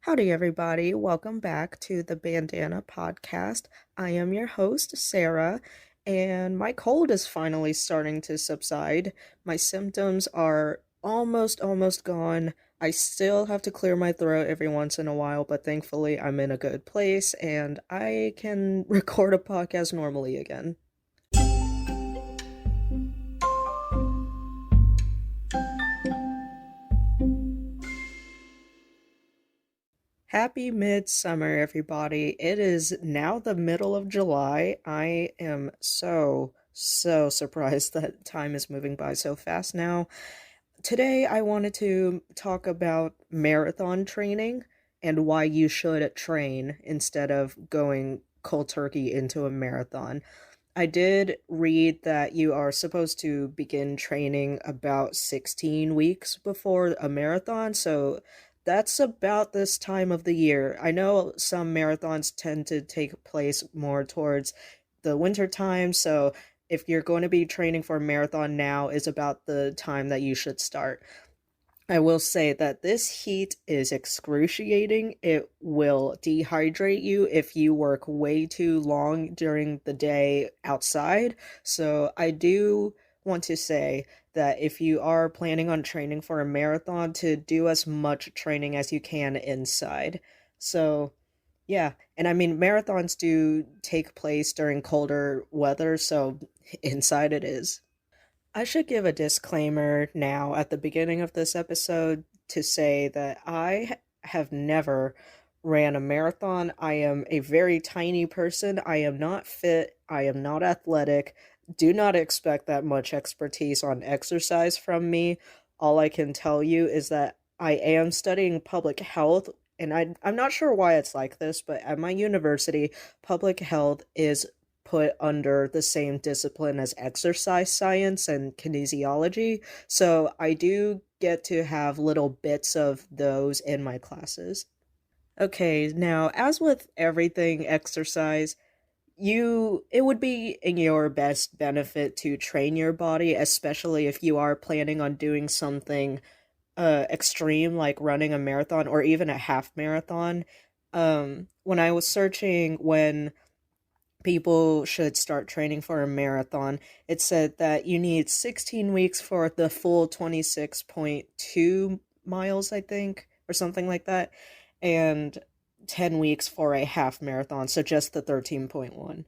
Howdy, everybody. Welcome back to the Bandana Podcast. I am your host, Sarah, and my cold is finally starting to subside. My symptoms are almost gone. I still have to clear my throat every once in a while, but thankfully I'm in a good place and I can record a podcast normally again. Happy midsummer, everybody. It is now the middle of July. I am so surprised that time is moving by so fast now. Today, I wanted to talk about marathon training and why you should train instead of going cold turkey into a marathon. I did read that you are supposed to begin training about 16 weeks before a marathon, so that's about this time of the year. I know some marathons tend to take place more towards the winter time, so if you're going to be training for a marathon, now is about the time that you should start. I will say that this heat is excruciating. It will dehydrate you if you work way too long during the day outside. So I do want to say that if you are planning on training for a marathon, to do as much training as you can inside. So yeah, and I mean marathons do take place during colder weather, so inside it is. I should give a disclaimer now at the beginning of this episode to say that have never ran a marathon. I am a very tiny person. I am not fit. I am not athletic. Do not expect that much expertise on exercise from me. All I can tell you is that I am studying public health, and I'm not sure why it's like this, but at my university, public health is put under the same discipline as exercise science and kinesiology. So I do get to have little bits of those in my classes. Okay, now as with everything exercise, it would be in your best benefit to train your body, especially if you are planning on doing something extreme like running a marathon or even a half marathon. When I was searching when people should start training for a marathon, it said that you need 16 weeks for the full 26.2 miles, I think, or something like that, and 10 weeks for a half marathon, so just the 13.1.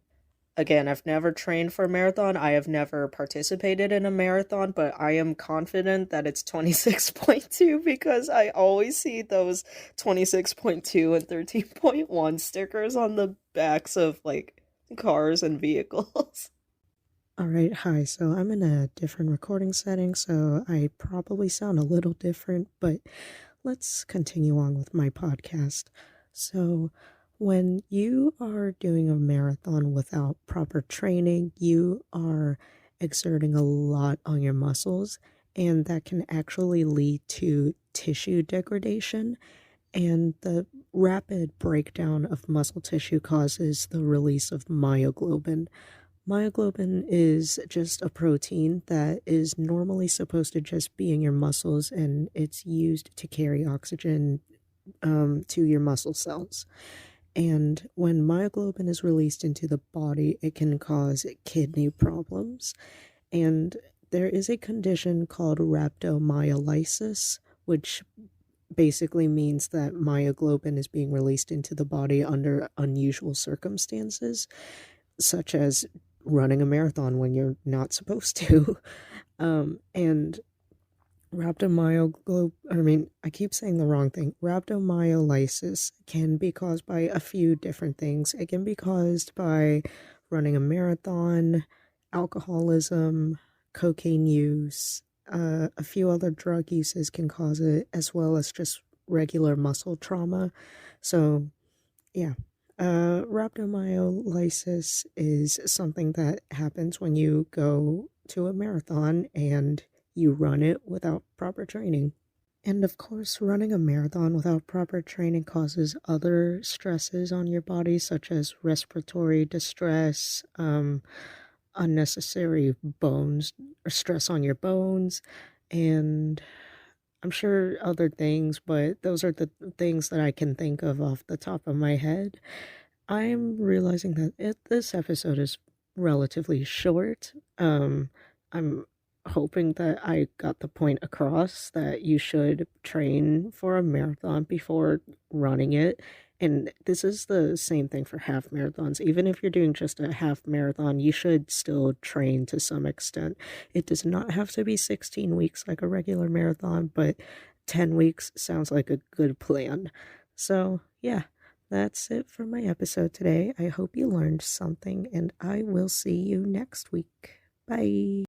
Again, I've never trained for a marathon. I have never participated in a marathon, but I am confident that it's 26.2 because I always see those 26.2 and 13.1 stickers on the backs of like cars and vehicles. All right, hi. So I'm in a different recording setting, so I probably sound a little different, but let's continue on with my podcast. So, when you are doing a marathon without proper training, you are exerting a lot on your muscles, and that can actually lead to tissue degradation. And the rapid breakdown of muscle tissue causes the release of myoglobin. Myoglobin is just a protein that is normally supposed to just be in your muscles, and it's used to carry oxygen to your muscle cells. And when myoglobin is released into the body, it can cause kidney problems. And there is a condition called rhabdomyolysis, which basically means that myoglobin is being released into the body under unusual circumstances, such as running a marathon when you're not supposed to. And I keep saying the wrong thing. Rhabdomyolysis can be caused by a few different things. It can be caused by running a marathon, alcoholism, cocaine use, a few other drug uses can cause it, as well as just regular muscle trauma. So, yeah. Rhabdomyolysis is something that happens when you go to a marathon and you run it without proper training. And of course, running a marathon without proper training causes other stresses on your body, such as respiratory distress, unnecessary bones or stress on your bones, and I'm sure other things, but those are the things that I can think of off the top of my head. I'm realizing that this episode is relatively short. I'm hoping that I got the point across that you should train for a marathon before running it. And this is the same thing for half marathons. Even if you're doing just a half marathon, you should still train to some extent. It does not have to be 16 weeks like a regular marathon, but 10 weeks sounds like a good plan. So, yeah. That's it for my episode today. I hope you learned something, and I will see you next week. Bye.